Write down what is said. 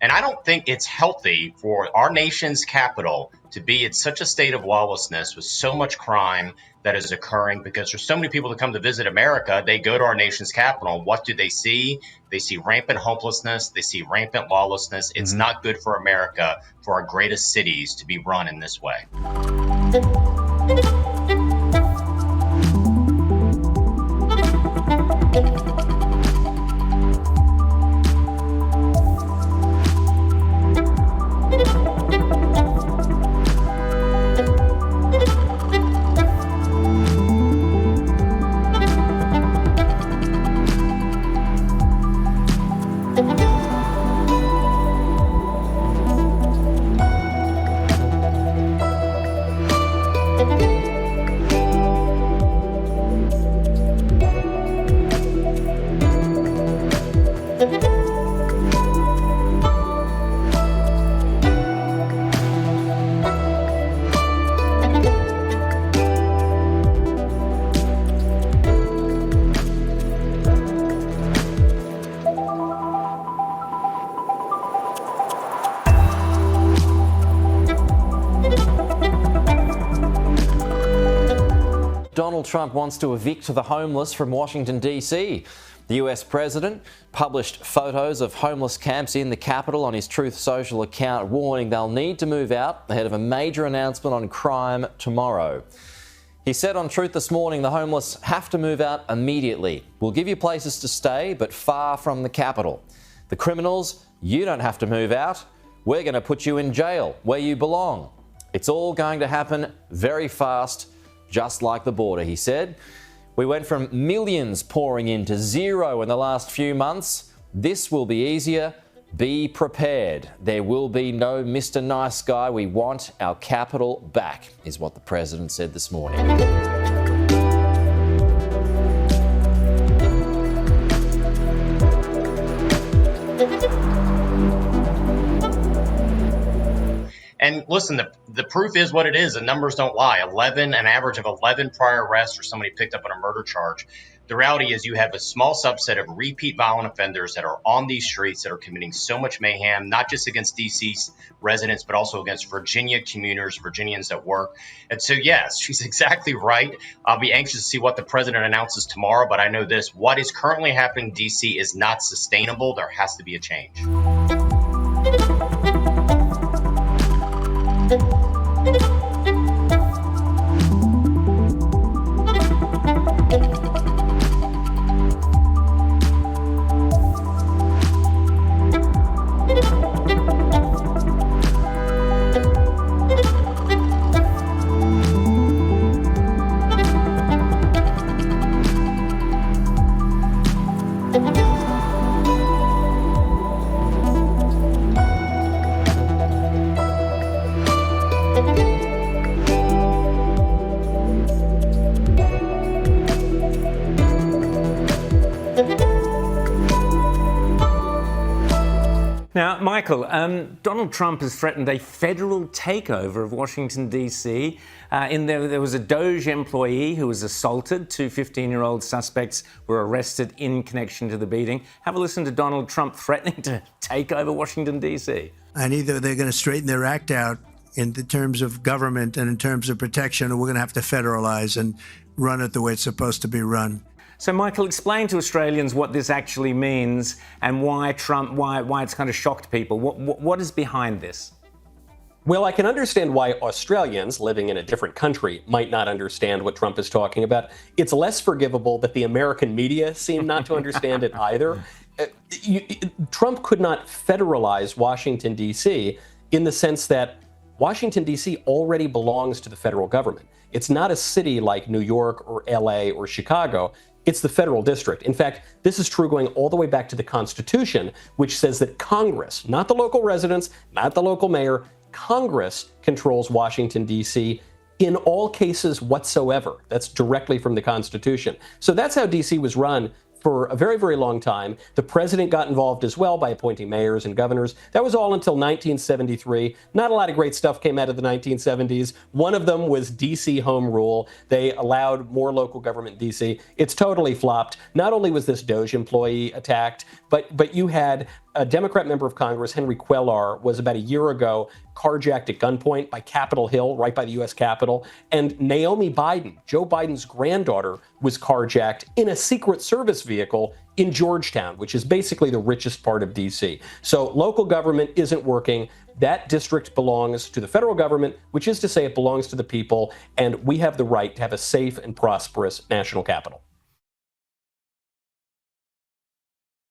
And I don't think it's healthy for our nation's capital to be in such a state of lawlessness with so much crime that is occurring, because there's so many people that come to visit America. They go to our nation's capital. And what do they see? They see rampant homelessness. They see rampant lawlessness. It's not good for America, for our greatest cities, to be run in this way. Donald Trump wants to evict the homeless from Washington, D.C. The US president published photos of homeless camps in the Capitol on his Truth Social account, warning they'll need to move out ahead of a major announcement on crime tomorrow. He said on Truth this morning the homeless have to move out immediately. We'll give you places to stay, but far from the Capitol. The criminals, you don't have to move out. We're going to put you in jail where you belong. It's all going to happen very fast, just like the border, he said. We went from millions pouring in to zero in the last few months. This will be easier. Be prepared. There will be no Mr. Nice Guy. We want our capital back, is what the president said this morning. And listen, the proof is what it is. The numbers don't lie. An average of 11 prior arrests for somebody picked up on a murder charge. The reality is you have a small subset of repeat violent offenders that are on these streets that are committing so much mayhem, not just against D.C. residents, but also against Virginia commuters, Virginians at work. And so, yes, she's exactly right. I'll be anxious to see what the president announces tomorrow, but I know this. What is currently happening in D.C. is not sustainable. There has to be a change. Now, Michael, Donald Trump has threatened a federal takeover of Washington, D.C. There was a DOJ employee who was assaulted. Two 15-year-old suspects were arrested in connection to the beating. Have a listen to Donald Trump threatening to take over Washington, D.C. And either they're going to straighten their act out in the terms of government and in terms of protection, or we're going to have to federalize and run it the way it's supposed to be run. So, Michael, explain to Australians what this actually means and why it's kind of shocked people. What is behind this? Well, I can understand why Australians living in a different country might not understand what Trump is talking about. It's less forgivable that the American media seem not to understand it either. Trump could not federalize Washington, D.C. in the sense that Washington, D.C. already belongs to the federal government. It's not a city like New York or L.A. or Chicago. It's the federal district. In fact, this is true going all the way back to the Constitution, which says that Congress, not the local residents, not the local mayor, Congress controls Washington, D.C. in all cases whatsoever. That's directly from the Constitution. So that's how D.C. was run for a very, very long time. The president got involved as well by appointing mayors and governors. That was all until 1973. Not a lot of great stuff came out of the 1970s. One of them was D.C. home rule. They allowed more local government in D.C. It's totally flopped. Not only was this DOJ employee attacked, but you had a Democrat member of Congress, Henry Cuellar, was about a year ago carjacked at gunpoint by Capitol Hill, right by the U.S. Capitol. And Naomi Biden, Joe Biden's granddaughter, was carjacked in a Secret Service vehicle in Georgetown, which is basically the richest part of D.C. So local government isn't working. That district belongs to the federal government, which is to say it belongs to the people. And we have the right to have a safe and prosperous national capital.